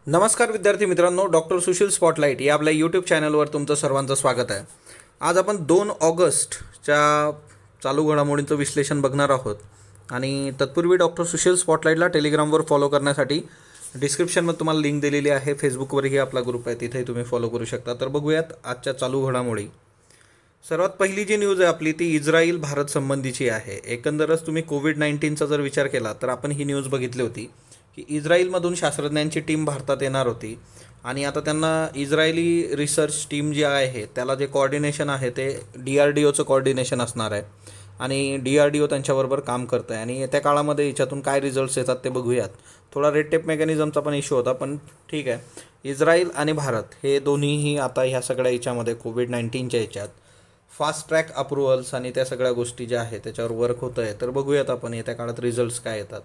नमस्कार विद्यार्थी मित्रांनो, डॉक्टर सुशील स्पॉटलाईट या आपल्या यूट्यूब चॅनलवर तुमचं सर्वांचं स्वागत आहे. आज आपण 2 ऑगस्टच्या चालू घडामोडींचं विश्लेषण बघणार आहोत. आणि तत्पूर्वी डॉक्टर सुशील स्पॉटलाईटला टेलिग्रामवर फॉलो करण्यासाठी डिस्क्रिप्शनमध्ये तुम्हाला लिंक दिलेली आहे. फेसबुकवरही आपला ग्रुप आहे, तिथेही तुम्ही फॉलो करू शकता. तर बघूयात आजच्या चालू घडामोडी. सर्वात पहिली जी न्यूज आहे आपली ती इस्रायल भारत संबंधीची आहे. एकंदरच तुम्ही कोविड-19चा जर विचार केला तर आपण ही न्यूज बघितली होती की इस्रायलमधून शास्त्रज्ञांची टीम भारतात येणार होती. आणि आता त्यांना इस्रायली रिसर्च टीम जी आहे त्याला जे कोऑर्डिनेशन आहे ते DRDOचं कोऑर्डिनेशन असणार आहे. आणि DRDO त्यांच्याबरोबर काम करतं आहे. आणि येत्या काळामध्ये याच्यातून काय रिझल्ट्स येतात ते बघूयात. थोडा रेड टेप मेकॅनिझमचा पण इश्यू होता, पण ठीक आहे. इस्रायल आणि भारत हे दोन्हीही आता ह्या सगळ्या याच्यामध्ये कोविड-19च्या याच्यात फास्ट ट्रॅक अप्रुव्हल्स आणि त्या सगळ्या गोष्टी ज्या आहेत त्याच्यावर वर्क होतं आहे. तर बघूयात आपण येत्या काळात रिझल्ट्स काय येतात.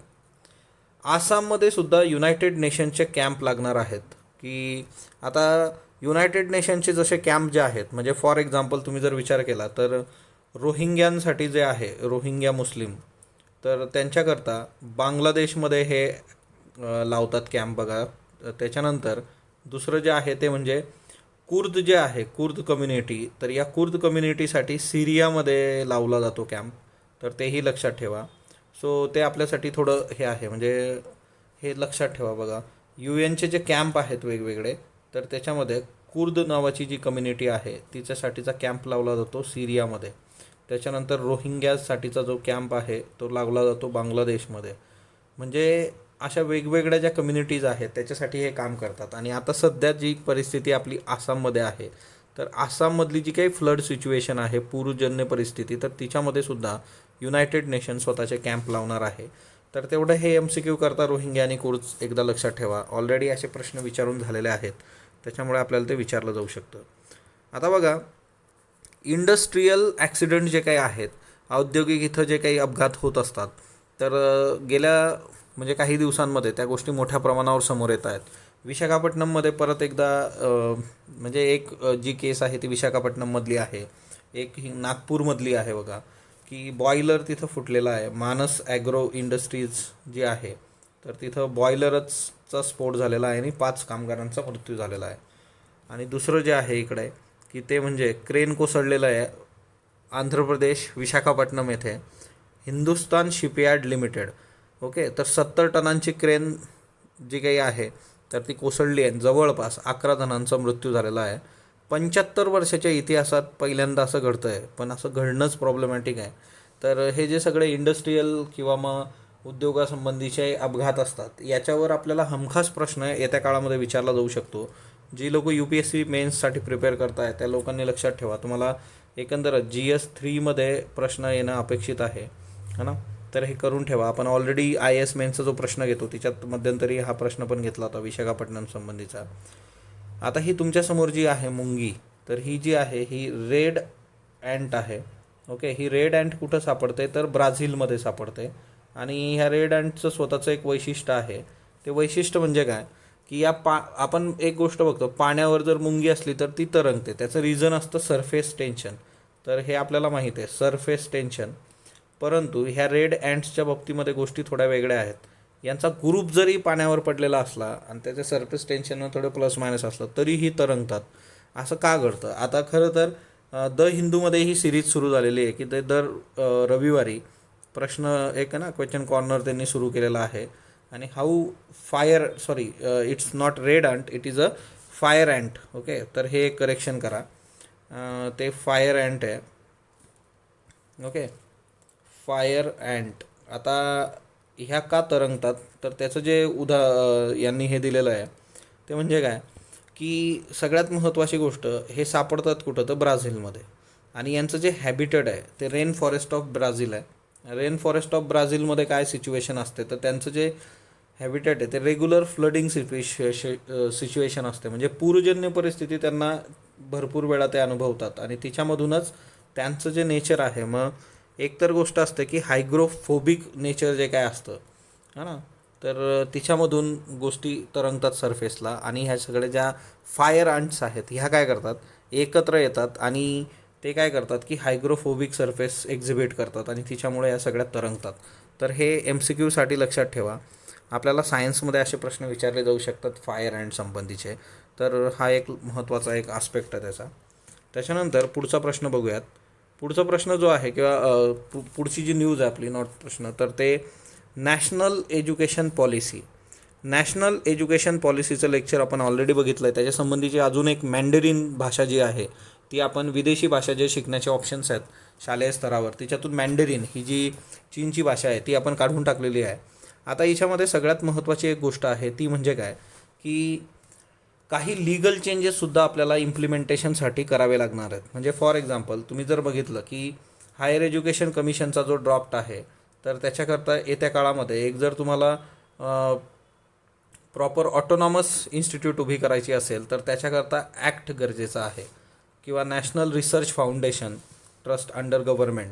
आसाममध्ये सुद्धा युनायटेड नेशनचे कॅम्प लागणार आहेत. की आता युनायटेड नेशनचे जसे कॅम्प जे आहेत, म्हणजे फॉर एक्झाम्पल तुम्ही जर विचार केला तर रोहिंग्यांसाठी जे आहे, रोहिंग्या मुस्लिम, तर त्यांच्याकरता बांगलादेशमध्ये हे लावतात कॅम्प बघा. त्याच्यानंतर दुसरं जे आहे ते म्हणजे कुर्द जे आहे, कुर्द कम्युनिटी, तर या कुर्द कम्युनिटीसाठी सिरियामध्ये लावला जातो कॅम्प. तर तेही लक्षात ठेवा. सो ते आपल्यासाठी थोडं हे आहे, म्हणजे हे लक्षात ठेवा बघा. UN चे जे कॅम्प आहेत वेगवेगळे, तर त्याच्यामध्ये कुर्द नावाची जी कम्युनिटी आहे तिच्यासाठीचा कॅम्प लावला जातो सिरियामध्ये. त्याच्यानंतर रोहिंग्यासाठीचा जो कॅम्प आहे तो लावला जातो बांगलादेशमध्ये. म्हणजे अशा वेगवेगळ्या ज्या कम्युनिटीज आहेत त्याच्यासाठी हे काम करतात. आणि आता सध्या जी परिस्थिती आपली आसाममध्ये आहे, तर आसाममधली जी काही फ्लड सिच्युएशन आहे, पूरजन्य परिस्थिती, तर तिच्यामध्ये सुद्धा युनायटेड नेशन स्वतःचे कॅम्प लावणार आहे. तर तेवढं हे MCQ करता रोहिंग्या आणि कुर्द एकदा लक्षात ठेवा. ऑलरेडी असे प्रश्न विचारून झालेले आहेत, त्याच्यामुळे आपल्याला ते विचारलं जाऊ शकतं. आता बघा, इंडस्ट्रीयल ॲक्सिडेंट जे काही आहेत, औद्योगिक इथं जे काही अपघात होत असतात, तर गेल्या म्हणजे काही दिवसांमध्ये त्या गोष्टी मोठ्या प्रमाणावर समोर येत आहेत. विशाखापट्टणममध्ये परत एकदा म्हणजे एक जी केस आहे ती विशाखापट्टणममधली आहे. एक ही नागपूरमधली आहे बघा, की बॉयलर तिथं फुटलेला आहे. मानस ॲग्रो इंडस्ट्रीज जी आहे, तर तिथं बॉयलरचा स्फोट झालेला आहे आणि 5 कामगारांचा मृत्यू झालेला आहे. आणि दुसरं जे आहे इकडे की ते म्हणजे क्रेन कोसळलेलं आहे आंध्र प्रदेश विशाखापट्टणम येथे, हिंदुस्तान शिपयार्ड लिमिटेड. ओके, तर 70 टनांची क्रेन जी काही आहे तर ती कोसळली आहे. जवळपास 11 जणांचा मृत्यू झालेला आहे. 75 वर्षाच्या इतिहासात पहिल्यांदा असं घडतं आहे, पण असं घडणंच प्रॉब्लेमॅटिक आहे. तर हे जे सगळे इंडस्ट्रीयल किंवा मग उद्योगासंबंधीचे अपघात असतात याच्यावर आपल्याला हमखास प्रश्न येत्या काळामध्ये विचारला जाऊ शकतो. जी लोक UPSC मेन्ससाठी प्रिपेअर करत आहेत त्या लोकांनी लक्षात ठेवा, तुम्हाला एकंदरच GS3मध्ये प्रश्न येणं अपेक्षित आहे, है ना. तर हे करून ठेवा. आपण ऑलरेडी IAS मेन्सचा जो प्रश्न घेतो त्याच्यात मध्यंतरी हा प्रश्न पण घेतला होता विशाखापट्टणम संबंधीचा. आता ही तुमच्यासमोर जी आहे मुंगी, तर ही जी आहे ही रेड अँट आहे. ओके, ही रेड अँट कुठं सापडते तर ब्राझीलमध्ये सापडते. आणि ह्या रेड अँटचं स्वतःचं एक वैशिष्ट्य आहे. ते वैशिष्ट्य म्हणजे काय की आपण एक गोष्ट बघतो, पाण्यावर जर मुंगी असली तर ती तरंगते. त्याचं रिझन असतं सरफेस टेन्शन. तर हे आपल्याला माहीत आहे, सरफेस टेन्शन. परंतु ह्या रेड अँट्सच्या बाबतीमध्ये गोष्टी थोड्या वेगळ्या आहेत. यांचा ग्रुप जरी पाण्यावर पडलेला असला आणि त्याच्या सरफेस टेन्शन थोडं प्लस मायनस असलं तरीही तरंगतात. असं का घडतं? आता खरं तर द हिंदूमध्ये ही सिरीज सुरू झालेली आहे की ते दर रविवारी प्रश्न एक आहे ना, क्वेश्चन कॉर्नर त्यांनी सुरू केलेला आहे. आणि how fire it's not red ant, it is a fire ant. Okay, तर हे करेक्शन करा. ते फायर अँट आहे. Okay, fire ant. आता ह्या का तरंगतात तर त्याचं जे यांनी हे दिलेलं आहे ते म्हणजे काय की सगळ्यात महत्त्वाची गोष्ट, हे सापडतात कुठं तर ब्राझीलमध्ये. आणि यांचं जे हॅबिटेट आहे ते रेन फॉरेस्ट ऑफ ब्राझील आहे. रेन फॉरेस्ट ऑफ ब्राझीलमध्ये काय सिच्युएशन असते तर त्यांचं जे हॅबिटेट आहे ते रेग्युलर फ्लडिंग सिच्युएशन असते. म्हणजे पूरजन्य परिस्थिती त्यांना भरपूर वेळा ते अनुभवतात. आणि तिच्यामधूनच त्यांचं जे नेचर आहे, मग एक तर गोष्ट असते की हायग्रोफोबिक नेचर जे काय असतं, है ना, तर तिच्यामधून गोष्टी तरंगतात सरफेसला. आणि ह्या सगळ्या ज्या फायर अँट्स आहेत ह्या काय करतात, एकत्र येतात आणि ते काय करतात की हायग्रोफोबिक सरफेस एक्झिबिट करतात आणि तिच्यामुळे या सगळ्या तरंगतात. तर हे MCQसाठी लक्षात ठेवा. आपल्याला सायन्समध्ये असे प्रश्न विचारले जाऊ शकतात फायर अँड संबंधीचे, तर हा एक महत्त्वाचा एक आस्पेक्ट आहे त्याचा. त्याच्यानंतर पुढचा प्रश्न बघूयात. पुढचा प्रश्न जो आहे किंवा पुढची जी न्यूज आहे आपली, नॉट प्रश्न, तर ते national education policy. National education पॉलिसीचं लेक्चर आपण ऑलरेडी बघितलं आहे. त्याच्यासंबंधीची अजून एक मॅन्डरिन भाषा जी आहे ती आपण, विदेशी भाषा जे शिकण्याचे ऑप्शन्स आहेत शालेय स्तरावर, तिच्यातून मॅन्डरिन ही जी चीनची भाषा आहे ती आपण काढून टाकलेली आहे. आता याच्यामध्ये सगळ्यात महत्त्वाची एक गोष्ट आहे ती म्हणजे काय, की काही लीगल चेंजेससुद्धा आपल्याला इम्प्लिमेंटेशनसाठी करावे लागणार आहेत. म्हणजे फॉर एक्झाम्पल तुम्ही जर बघितलं की हायर एज्युकेशन कमिशनचा जो ड्राफ्ट आहे, तर त्याच्याकरता येत्या काळामध्ये एक जर तुम्हाला प्रॉपर ऑटोनॉमस इन्स्टिट्यूट उभी करायची असेल तर त्याच्याकरता ॲक्ट गरजेचा आहे, किंवा national research foundation trust under government.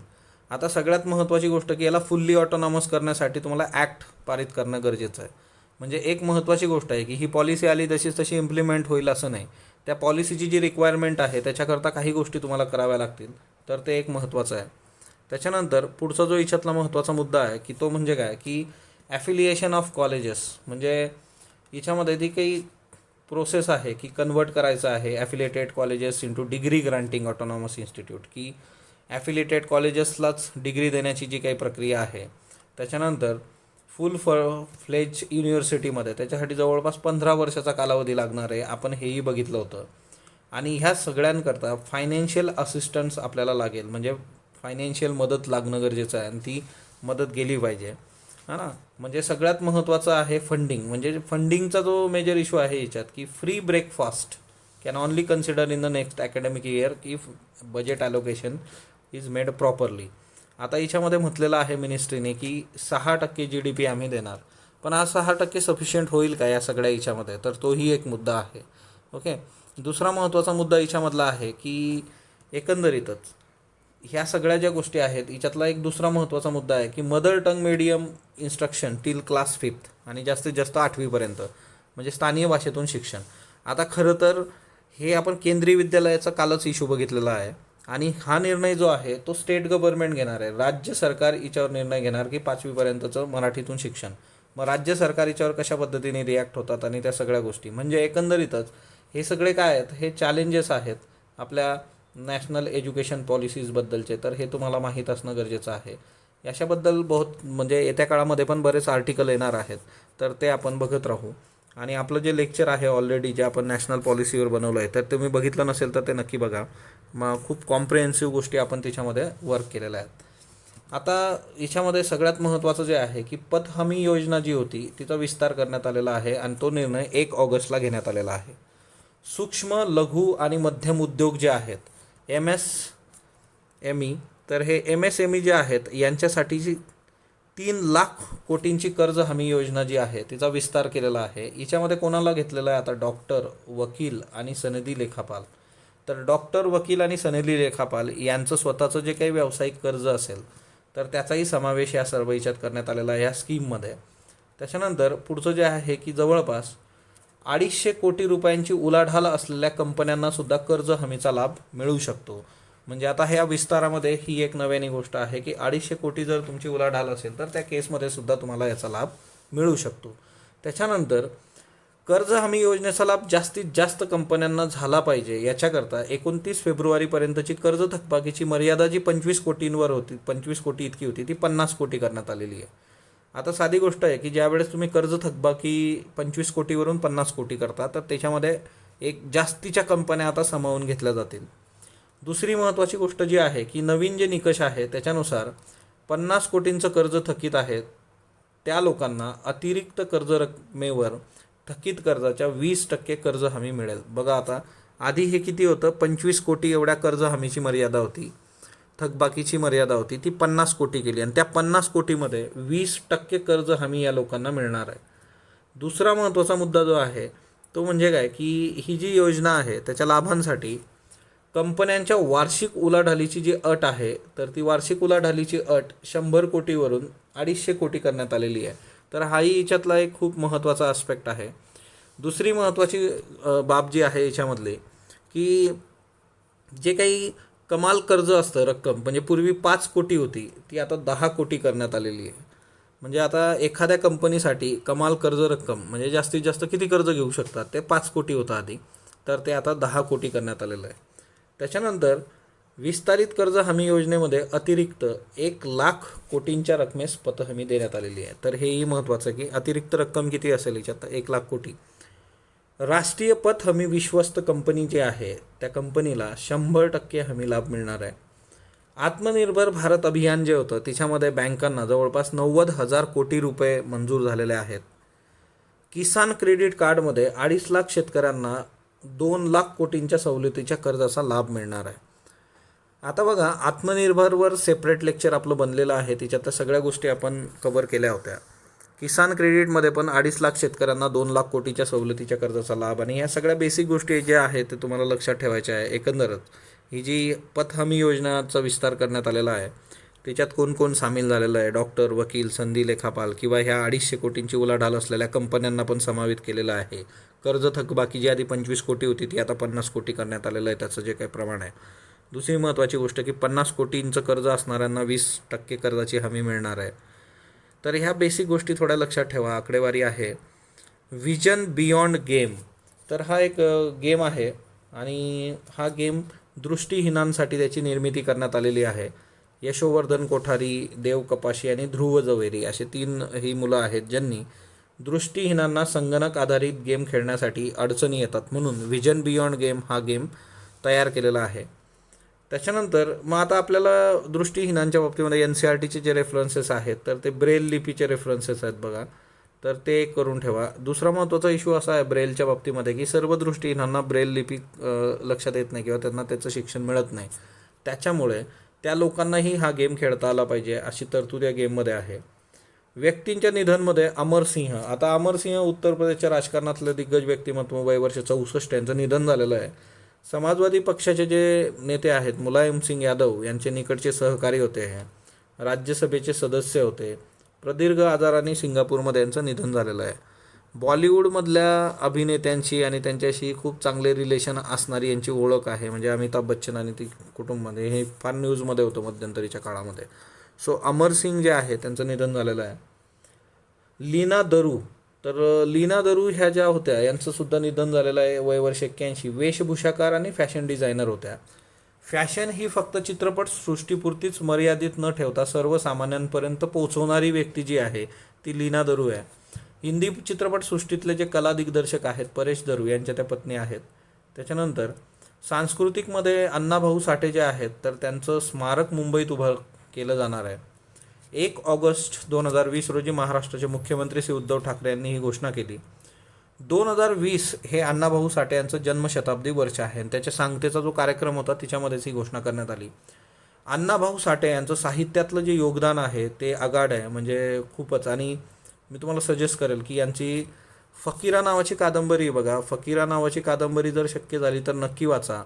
आता सगळ्यात महत्त्वाची गोष्ट की याला फुल्ली ऑटोनॉमस करण्यासाठी तुम्हाला ॲक्ट पारित करणं गरजेचं आहे. म्हणजे एक महत्त्वाची गोष्ट आहे की ही पॉलिसी आली तशीच तशी इम्प्लिमेंट होईल असं नाही. त्या पॉलिसीची जी रिक्वायरमेंट आहे त्याच्याकरता काही गोष्टी तुम्हाला कराव्या लागतील, तर ते एक महत्त्वाचं आहे. त्याच्यानंतर पुढचा जो याच्यातला महत्त्वाचा मुद्दा आहे की तो म्हणजे काय, की ॲफिलिएशन ऑफ कॉलेजेस. म्हणजे याच्यामध्ये ती काही प्रोसेस आहे की कन्वर्ट करायचं आहे affiliated colleges into degree granting autonomous institute, की ॲफिलिएटेड कॉलेजेसलाच डिग्री देण्याची जी काही प्रक्रिया आहे. त्याच्यानंतर फुल फ्लेज युनिव्हर्सिटीमध्ये त्याच्यासाठी जवळपास 15 वर्षाचा कालावधी लागणार आहे, आपण हेही बघितलं होतं. आणि ह्या सगळ्यांकरता फायनान्शियल असिस्टन्स आपल्याला लागेल, म्हणजे फायनान्शियल मदत लागणं गरजेचं आहे आणि ती मदत गेली पाहिजे, हां ना. म्हणजे सगळ्यात महत्त्वाचं आहे फंडिंग. म्हणजे फंडिंगचा जो मेजर इश्यू आहे याच्यात, की free breakfast can only consider in the next academic year if budget allocation is made properly. आता याच्यामध्ये म्हटलेलं आहे मिनिस्ट्रीने की 6% GDP आम्ही देणार, पण हा 6% सफिशियंट होईल का या सगळ्या याच्यामध्ये, तर तोही एक मुद्दा आहे. ओके. दुसरा महत्त्वाचा मुद्दा याच्यामधला आहे की एकंदरीतच ह्या सगळ्या ज्या गोष्टी आहेत याच्यातला एक दुसरा महत्त्वाचा मुद्दा आहे की mother tongue medium instruction till class 5th आणि जास्तीत जास्त 8वीपर्यंत, म्हणजे स्थानिय भाषेतून शिक्षण. आता खरं तर हे आपण केंद्रीय विद्यालयाचा कालच इश्यू बघितलेला आहे आणि हा निर्णय जो आहे तो स्टेट गव्हर्नमेंट घेणार आहे. राज्य सरकार याच्यावर निर्णय घेणार की 5वीपर्यंतचं मराठीतून शिक्षण. मग राज्य सरकार याच्यावर कशा पद्धतीने रिॲक्ट होतात आणि त्या सगळ्या गोष्टी, म्हणजे एकंदरीतच हे सगळे काय आहेत, हे चॅलेंजेस आहेत आपल्या नॅशनल एज्युकेशन पॉलिसीजबद्दलचे, तर हे तुम्हाला माहीत असणं गरजेचं आहे. याच्याबद्दल म्हणजे येत्या काळामध्ये पण बरेच आर्टिकल येणार आहेत, तर ते आपण बघत राहू. आणि आपलं जे लेक्चर आहे ऑलरेडी जे आपण नॅशनल पॉलिसीवर बनवलं आहे, तर तुम्ही बघितलं नसेल तर ते नक्की बघा. मग खूप कॉम्प्रिहेन्सिव्ह गोष्टी आपण त्याच्यामध्ये वर्क केलेल्या आहेत. आता याच्यामध्ये सगळ्यात महत्त्वाचं जे आहे की पत हमी योजना जी होती तिचा विस्तार करण्यात आलेला आहे आणि तो निर्णय 1 ऑगस्टला घेण्यात आलेला आहे. सूक्ष्म, लघु आणि मध्यम उद्योग जे आहेत MSME, तर हे MSME जे आहेत यांच्यासाठीची 3 लाख कोटींची कर्ज हमी योजना जी आहे तिचा विस्तार केलेला आहे. याच्यामध्ये कोणाला घेतलेला आहे, आता डॉक्टर, वकील आणि सनदी लेखापाल. तर डॉक्टर, वकील आणि सनदी लेखापाल यांचं स्वतःचं जे काही व्यावसायिक कर्ज असेल तर त्याचाही समावेश या सर्व याच्यात करण्यात आलेला आहे या स्कीममध्ये. त्याच्यानंतर पुढचं जे आहे की जवळपास 250 कोटी रुपयांची उलाढाल असलेल्या कंपन्यांना सुद्धा कर्ज हमीचा लाभ मिळू शकतो. म्हणजे आता ह्या विस्तारामध्ये ही एक नव्याने गोष्ट आहे की 250 कोटी जर तुमची उलाढाल असेल तर त्या केसमध्ये सुद्धा तुम्हाला याचा लाभ मिळू शकतो. त्याच्यानंतर कर्ज हमी योजनेचा लाभ जास्तीत जास्त कंपन्यांना झाला पाहिजे याच्याकरता 29 फेब्रुवारीपर्यंतची कर्ज थकबाकीची मर्यादा जी 25 कोटींवर होती, 25 कोटी इतकी होती, ती 50 कोटी करण्यात आलेली आहे. आता साधी गोष्ट आहे की ज्यावेळेस तुम्ही कर्ज थकबाकी 25 कोटीवरून 50 कोटी करता तर त्याच्यामध्ये एक जास्तीच्या कंपन्या आता सामावून घेतल्या जातील. दुसरी महत्त्वाची गोष्ट जी आहे की नवीन जे निकष आहे त्याच्यानुसार 50 कोटींचं कर्ज थकीत आहे त्या लोकांना अतिरिक्त कर्ज रकमेवर थकीत कर्जाच्या 20% कर्ज हमी मिळेल. बघा आता आधी हे किती होतं, 25 कोटी एवढ्या कर्ज हमीची मर्यादा होती, थकबाकीची मर्यादा होती, ती 50 कोटी केली आणि त्या 50 कोटीमध्ये 20% कर्ज हमी या लोकांना मिळणार आहे. दुसरा महत्त्वाचा मुद्दा जो आहे तो म्हणजे काय की ही जी योजना आहे त्याच्या लाभांसाठी कंपन्यांच्या वार्षिक उलाढालीची जी अट आहे तर ती वार्षिक उलाढालीची अट 100 कोटीवरून 250 कोटी करण्यात आलेली आहे. तर हाही याच्यातला एक खूप महत्त्वाचा आस्पेक्ट आहे. दुसरी महत्त्वाची बाब जी आहे याच्यामधली की जे काही कमाल कर्ज असतं रक्कम, म्हणजे पूर्वी 5 कोटी होती ती आता 10 कोटी करण्यात आलेली आहे. म्हणजे आता एखाद्या कंपनीसाठी कमाल कर्ज रक्कम म्हणजे जास्तीत जास्त किती कर्ज घेऊ शकतात ते 5 कोटी होतं आधी, तर ते आता 10 कोटी करण्यात आलेलं आहे. त्याच्यानंतर विस्तारित कर्ज हमी योजनेमध्ये अतिरिक्त 1,00,000 कोटींच्या रकमेस पतहमी देण्यात आलेली आहे. तर हेही महत्त्वाचं आहे की अतिरिक्त रक्कम किती असेल याच्यात, 1,00,000 कोटी. राष्ट्रीय पत हमी विश्वस्त कंपनी जी आहे त्या कंपनीला 100% हमी लाभ मिळणार आहे. आत्मनिर्भर भारत अभियान जे होतं त्याच्यामध्ये बँकांना जवळपास 90,000 कोटी रुपये मंजूर झालेले आहेत. किसान क्रेडिट कार्डमध्ये 2.5 लाख शेतकऱ्यांना 2,00,000 कोटींच्या सवलतीच्या कर्जाचा लाभ मिळणार आहे. आता बघा, आत्मनिर्भरवर सेपरेट लेक्चर आपलं बनलेलं आहे, त्याच्यात सगळ्या गोष्टी आपण कव्हर केल्या होत्या. किसान क्रेडिटमध्ये पण 2.5 लाख शेतकऱ्यांना 2,00,000 कोटीच्या सवलतीच्या कर्जाचा लाभ, आणि ह्या सगळ्या बेसिक गोष्टी ज्या आहेत ते तुम्हाला लक्षात ठेवायच्या आहे. एकंदरच ही जी पत हमी योजनाचा विस्तार करण्यात आलेला आहे त्याच्यात कोण कोण सामील झालेलं आहे, डॉक्टर, वकील, संधी लेखापाल किंवा ह्या 250 कोटींची उलाढाल असलेल्या कंपन्यांना पण समावित केलेलं आहे. कर्ज थकबाकी जी आधी 25 कोटी होती ती आता 50 कोटी करण्यात आलेलं आहे, त्याचं जे काही प्रमाण आहे. दुसरी महत्त्वाची गोष्ट की 50 कोटींचं कर्ज असणाऱ्यांना 20% कर्जाची हमी मिळणार आहे. तर ह्या बेसिक गोष्टी थोड्या लक्षात ठेवा. आकडेवारी आहे. विजन बियॉन्ड गेम, तर हा एक गेम आहे आणि हा गेम दृष्टीहीनांसाठी त्याची निर्मिती करण्यात आलेली आहे. यशोवर्धन कोठारी, देव कपाशी आणि ध्रुव जवेरी असे 3 ही मुलं आहेत ज्यांनी दृष्टीहीनांना संगणक आधारित गेम खेळण्यासाठी अडचणी येतात म्हणून विजन बियॉन्ड गेम हा गेम तयार केलेला आहे. त्याच्यानंतर मग आता आपल्याला दृष्टीहीनांच्या बाबतीमध्ये NCERTचे जे रेफरन्सेस आहेत तर ते ब्रेल लिपीचे रेफरन्सेस आहेत बघा, तर ते करून ठेवा. दुसरा महत्त्वाचा इश्यू असा आहे ब्रेलच्या बाबतीमध्ये की सर्व दृष्टीहीनांना ब्रेल लिपी लक्षात येत नाही किंवा त्यांना त्याचं शिक्षण मिळत नाही. त्याच्यामुळे त्या लोकांनाही हा गेम खेळता आला पाहिजे अशी तरतूद या गेममध्ये आहे. व्यक्तींच्या निधनमध्ये अमरसिंह, आता अमरसिंह उत्तर प्रदेशच्या राजकारणातलं दिग्गज व्यक्तिमत्व, वय वर्ष 64, यांचं निधन झालेलं आहे. समाजवादी पक्षाचे जे नेते आहेत मुलायम सिंग यादव यांचे निकटचे सहकारी होते, हे राज्यसभेचे सदस्य होते. प्रदीर्घ आजाराने सिंगापूरमध्ये यांचं निधन झालेलं आहे. बॉलिवूडमधल्या अभिनेत्यांशी आणि त्यांच्याशी खूप चांगले रिलेशन असणारी यांची ओळख आहे, म्हणजे अमिताभ बच्चन आणि ती कुटुंबामध्ये, हे फार न्यूजमध्ये होतं मध्यंतरीच्या काळामध्ये. सो अमर सिंग जे आहे त्यांचं निधन झालेलं आहे. लीना दरू, तर लीना दरू ह्या ज्या होत्या यांचंसुद्धा निधन झालेलं आहे, वय वर्ष 81. वेशभूषाकार आणि फॅशन डिझायनर होत्या. फॅशन ही फक्त चित्रपट सृष्टीपुरतीच मर्यादित न ठेवता सर्वसामान्यांपर्यंत पोहोचवणारी व्यक्ती जी आहे ती लीना दरू आहे. हिंदी चित्रपटसृष्टीतले जे कला दिग्दर्शक आहेत परेश दरू यांच्या त्या पत्नी आहेत. त्याच्यानंतर सांस्कृतिकमध्ये अण्णाभाऊ साठे जे आहेत तर त्यांचं स्मारक मुंबईत उभं केलं जाणार आहे. 1 ऑगस्ट 2020 रोजी महाराष्ट्राचे मुख्यमंत्री श्री उद्धव ठाकरे यांनी ही घोषणा केली. 2020 हे अण्णाभाऊ साठे यांचं जन्मशताब्दी वर्ष आहे आणि त्याच्या सांगतेचा जो कार्यक्रम होता त्याच्यामध्येच ही घोषणा करण्यात आली. अण्णाभाऊ साठे यांचं साहित्यातलं जे योगदान आहे ते आगाढ आहे, म्हणजे खूपच. आणि मी तुम्हाला सजेस्ट करेल की यांची फकीरा नावाची कादंबरी बघा, फकीरा नावाची कादंबरी जर शक्य झाली तर नक्की वाचा.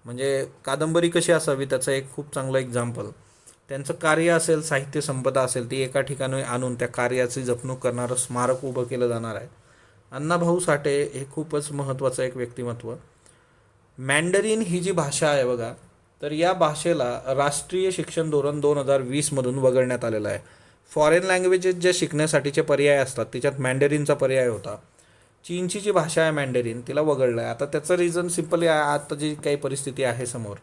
म्हणजे कादंबरी कशी असावी त्याचं एक खूप चांगलं एक्झाम्पल. त्यांचं कार्य असेल, साहित्य संपदा असेल, ती एका ठिकाणी आणून त्या कार्याची जपणूक करणारं स्मारक उभं केलं जाणार आहे. अण्णाभाऊ साठे हे खूपच महत्त्वाचं एक व्यक्तिमत्व. मॅन्डरीन ही जी भाषा आहे बघा, तर या भाषेला राष्ट्रीय शिक्षण धोरण 2020मधून वगळण्यात आलेलं आहे. फॉरेन लँग्वेजेस जे शिकण्यासाठीचे पर्याय असतात त्याच्यात मॅन्डरीनचा पर्याय होता. चीनची जी भाषा आहे मॅन्डरीन तिला वगळलं आहे. आता त्याचं रिझन सिम्पली आहे, आता जी काही परिस्थिती आहे समोर.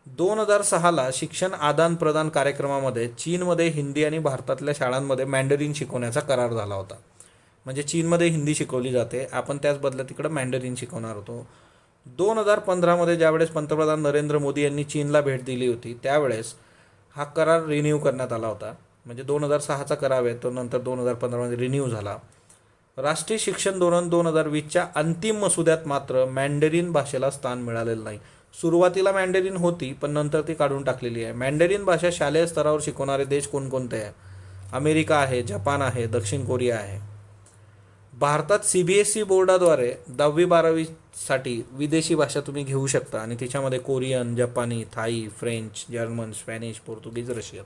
2006ला शिक्षण आदान प्रदान कार्यक्रमामध्ये चीनमध्ये हिंदी आणि भारतातल्या शाळांमध्ये मॅन्डरीन शिकवण्याचा करार झाला होता. म्हणजे चीनमध्ये हिंदी शिकवली जाते, आपण त्याच बदल्यात तिकडं मॅन्डरीन शिकवणार होतो. 2015मध्ये ज्यावेळेस पंतप्रधान नरेंद्र मोदी यांनी चीनला भेट दिली होती त्यावेळेस हा करार रिन्यू करण्यात आला होता. म्हणजे 2006चा करार आहे तो नंतर 2015मध्ये रिन्यू झाला. राष्ट्रीय शिक्षण धोरण 2020च्या अंतिम मसुद्यात मात्र मॅन्डरीन भाषेला स्थान मिळालेलं नाही. सुरुवातीला मॅन्डरीन होती पण नंतर ती काढून टाकलेली आहे. मॅन्डरीन भाषा शालेय स्तरावर शिकवणारे देश कोणकोणते आहे? अमेरिका आहे, जपान आहे, दक्षिण कोरिया आहे. भारतात CBSE बोर्डाद्वारे 10वी-12वीसाठी विदेशी भाषा तुम्ही घेऊ शकता आणि त्याच्यामध्ये कोरियन, जपानी, थाई, फ्रेंच, जर्मन, स्पॅनिश, पोर्तुगीज, रशियन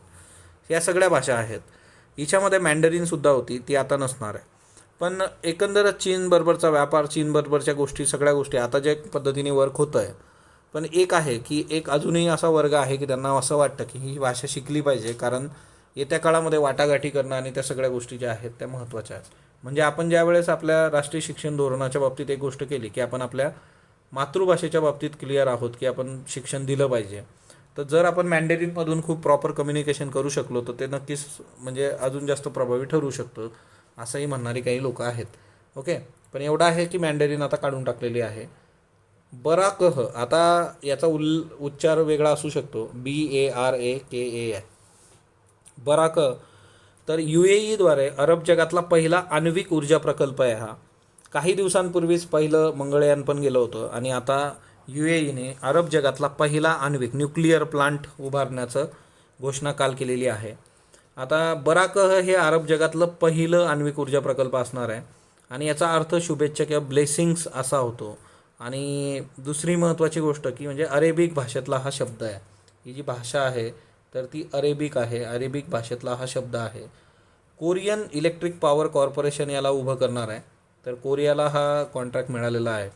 या सगळ्या भाषा आहेत. हिच्यामध्ये मॅन्डरीनसुद्धा होती, ती आता नसणार आहे. पण एकंदरच चीनबरोबरचा व्यापार, चीनबरोबरच्या गोष्टी, सगळ्या गोष्टी आता ज्या पद्धतीने वर्क होतं आहे. पण एक आहे की एक अजूनही असा वर्ग आहे की त्यांना असं वाटतं की ही भाषा शिकली पाहिजे कारण येत्या काळामध्ये वाटाघाटी करणं आणि त्या सगळ्या गोष्टी ज्या आहेत त्या महत्त्वाच्या आहेत. म्हणजे आपण ज्या वेळेस आपल्या राष्ट्रीय शिक्षण धोरणाच्या बाबतीत एक गोष्ट केली की आपण आपल्या मातृभाषेच्या बाबतीत क्लिअर आहोत की आपण शिक्षण दिलं पाहिजे, तर जर आपण मॅन्डेरिनमधून खूप प्रॉपर कम्युनिकेशन करू शकलो तर ते नक्कीच म्हणजे अजून जास्त प्रभावी ठरू शकतं असंही म्हणणारी काही लोक आहेत. ओके, पण एवढं आहे की मॅन्डेरिन आता काढून टाकलेली आहे. बराकह, आता याचा उच्चार वेगळा असू शकतो, BARAKA. बराकह तर UAEद्वारे अरब जगातला पहिला आण्विक ऊर्जा प्रकल्प आहे हा. काही दिवसांपूर्वीच पहिलं मंगळयान पण गेलं होतं आणि आता UAEने अरब जगातला पहिला आण्विक न्यूक्लिअर प्लांट उभारण्याचं घोषणा काल केलेली आहे. आता बराकह हे अरब जगातलं पहिलं आण्विक ऊर्जा प्रकल्प असणार आहे आणि याचा अर्थ शुभेच्छा किंवा ब्लेसिंग्स असा होतो. आणि दुसरी महत्त्वाची गोष्ट की म्हणजे अरेबिक भाषेतला हा शब्द आहे. ही जी भाषा आहे तर ती अरेबिक आहे. अरेबिक भाषेतला हा शब्द आहे. कोरियन इलेक्ट्रिक पॉवर कॉर्पोरेशन याला उभं करणार आहे. तर कोरियाला हा कॉन्ट्रॅक्ट मिळालेला आहे.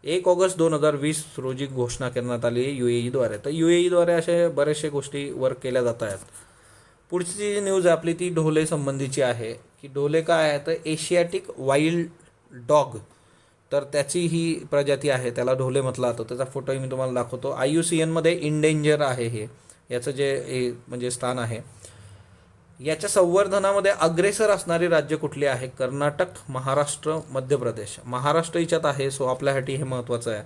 1 ऑगस्ट 2020 रोजी घोषणा करण्यात आली आहे UAEद्वारे. तर UAEद्वारे असे बरेचशे गोष्टी वर्क केल्या जात आहेत. पुढची जी न्यूज आहे आपली ती ढोले संबंधीची आहे की ढोले काय आहे तर एशियाटिक वाईल्ड डॉग, तर त्याची ही प्रजाती आहे, त्याला ढोले म्हटलं जातं. त्याचा फोटोही मी तुम्हाला दाखवतो. IUCNमध्ये इंडेंजर आहे हे, याचं जे म्हणजे स्थान आहे. याच्या संवर्धनामध्ये अग्रेसर असणारी राज्य कुठली आहे? कर्नाटक, महाराष्ट्र, मध्य प्रदेश. महाराष्ट्र याच्यात आहे, सो आपल्यासाठी हे महत्त्वाचं आहे.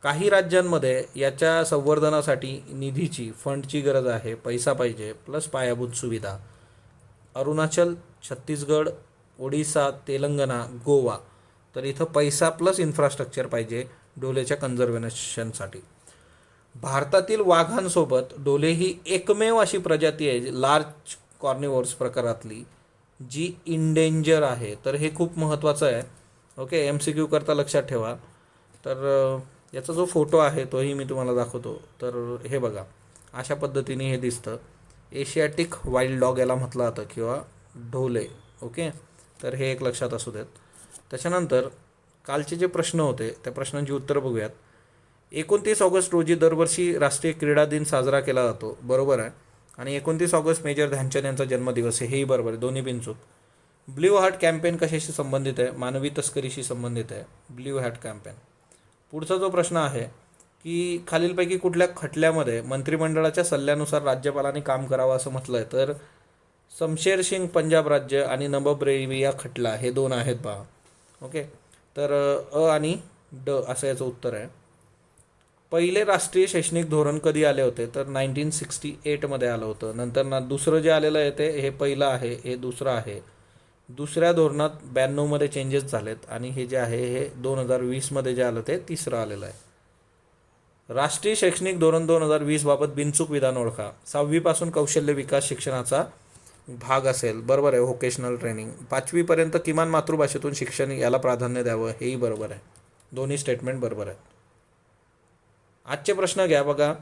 काही राज्यांमध्ये याच्या संवर्धनासाठी निधीची फंडची गरज आहे, पैसा पाहिजे प्लस पायाभूत सुविधा. अरुणाचल, छत्तीसगड, ओडिसा, तेलंगणा, गोवा, तर इथं पैसा प्लस इन्फ्रास्ट्रक्चर पाहिजे ढोलेच्या कन्झर्वेशनसाठी. भारतातील वाघांसोबत ढोले ही एकमेव अशी प्रजाती आहे लार्ज कॉर्निवोर्स प्रकारातली जी इंडेंजर आहे. तर हे खूप महत्त्वाचं आहे. ओके, MCQ करता लक्षात ठेवा. तर याचा जो फोटो आहे तोही मी तुम्हाला दाखवतो. तर हे बघा, अशा पद्धतीने हे दिसतं. एशियाटिक वाईल्ड डॉग याला म्हटलं जातं किंवा ढोले. ओके, तर हे एक लक्षात असू देत. त्याच्यानंतर कालचे जे प्रश्न होते त्या प्रश्नांची उत्तरं बघूयात. 29 ऑगस्ट रोजी दरवर्षी राष्ट्रीय क्रीडा दिन साजरा केला जातो, बरोबर आहे. आणि 29 ऑगस्ट मेजर ध्यानचंद यांचा जन्मदिवस आहे, हेही बरोबर आहे, दोन्ही बिनचूक. ब्ल्यू हार्ट कॅम्पेन कशाशी संबंधित आहे? मानवी तस्करीशी संबंधित आहे ब्ल्यू हार्ट कॅम्पेन. पुढचा जो प्रश्न आहे की खालीलपैकी कुठल्या खटल्यामध्ये मंत्रिमंडळाच्या सल्ल्यानुसार राज्यपालांनी काम करावं असं म्हटलं आहे? तर शमशेर सिंग पंजाब राज्य आणि नवाब रेविया खटला, हे दोन आहेत पहा. ओके, तर अ आणि ड असं याचं उत्तर आहे. पहिले राष्ट्रीय शैक्षणिक धोरण कधी आले होते? तर 1968मध्ये आलं होतं. नंतर दुसरं जे आलेलं आहे ते हे पहिलं आहे, हे दुसरं आहे. दुसऱ्या धोरणात 92मध्ये चेंजेस झालेत आणि हे जे आहे हे 2020मध्ये जे आलं ते तिसरं आलेलं आहे. राष्ट्रीय शैक्षणिक धोरण 2020 बाबत बिनचूक विधान ओळखा. 6वीपासून कौशल्य विकास शिक्षणाचा भाग असेल, बरोबर आहे, व्होकेशनल ट्रेनिंग. 5वीपर्यंत किमान मातृभाषेतून शिक्षण याला प्राधान्य द्यावं, हेही बरोबर आहे. दोन्ही स्टेटमेंट बरोबर आहेत. आजचे प्रश्न घ्या बघा.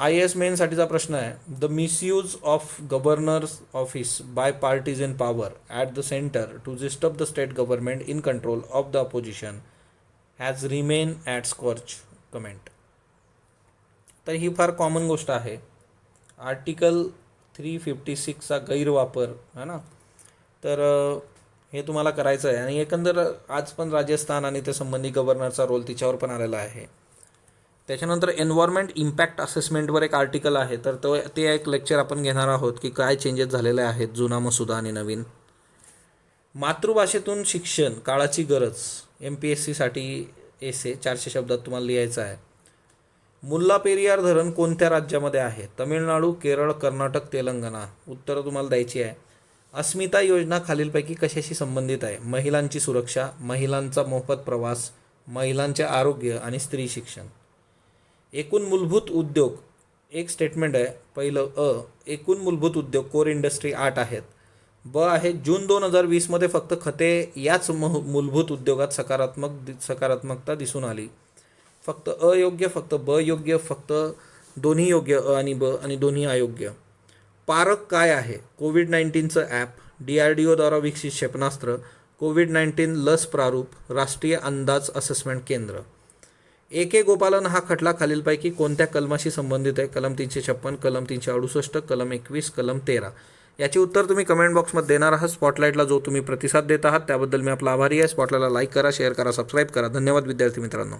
IAS मेनसाठीचा प्रश्न आहे. The misuse of governor's office by parties in power at the centre to disturb the state government in control of the opposition has remain at scorch comment. तर ही फार कॉमन गोष्ट आहे. आर्टिकल 356चा गैरवापर है ना, तर हे तुम्हाला करायचं आहे. आणि एकंदर आज पण राजस्थान आणि त्या संबंधी गव्हर्नरचा रोल तिच्यावर पण आलेला आहे. त्याच्यानंतर एन्व्हायरमेंट इम्पॅक्ट असेसमेंटवर एक आर्टिकल आहे, तर ते एक लेक्चर आपण घेणार आहोत की काय चेंजेस झालेले आहेत, जुना मसुदा आणि नवीन. मातृभाषेतून शिक्षण काळाची गरज, MPSCसाठी एसे 400 शब्दात तुम्हाला लिहायचं आहे. मुल्ला पेरियार धरण कोणत्या राज्यामध्ये आहे? तमिळनाडू, केरळ, कर्नाटक, तेलंगणा. उत्तरं तुम्हाला द्यायची आहे. अस्मिता योजना खालीलपैकी कशाशी संबंधित आहे? महिलांची सुरक्षा, महिलांचा मोफत प्रवास, महिलांचे आरोग्य आणि स्त्री शिक्षण. एकूण मूलभूत उद्योग, एक स्टेटमेंट आहे पहिलं. एकूण मूलभूत उद्योग कोर इंडस्ट्री 8 आहेत. ब आहे जून 2020मध्ये फक्त खते याच मूलभूत उद्योगात सकारात्मकता दिसून आली. फक्त अयोग्य, फक्त ब योग्य, फक्त दोन्ही योग्य, अ आणि ब, आणि दोन्ही अयोग्य. पारक काय आहे? कोविड-19चं ॲप, DRDOद्वारा विकसित क्षेपणास्त्र, कोविड-19 लस प्रारूप, राष्ट्रीय अंदाज असेसमेंट केंद्र. AK गोपालन हा खटला खालीलपैकी कोणत्या कलमाशी संबंधित आहे? कलम 356, कलम 368, कलम 21, कलम 13. याची उत्तर तुम्ही कमेंट बॉक्समध्ये देणार आहात. स्पॉटलाईटला जो तुम्ही प्रतिसाद देत आहात त्याबद्दल मी आपला आभारी आहे. स्पॉटलाईटला लाईक करा, शेअर करा, सबस्क्राईब करा. धन्यवाद विद्यार्थी मित्रांनो.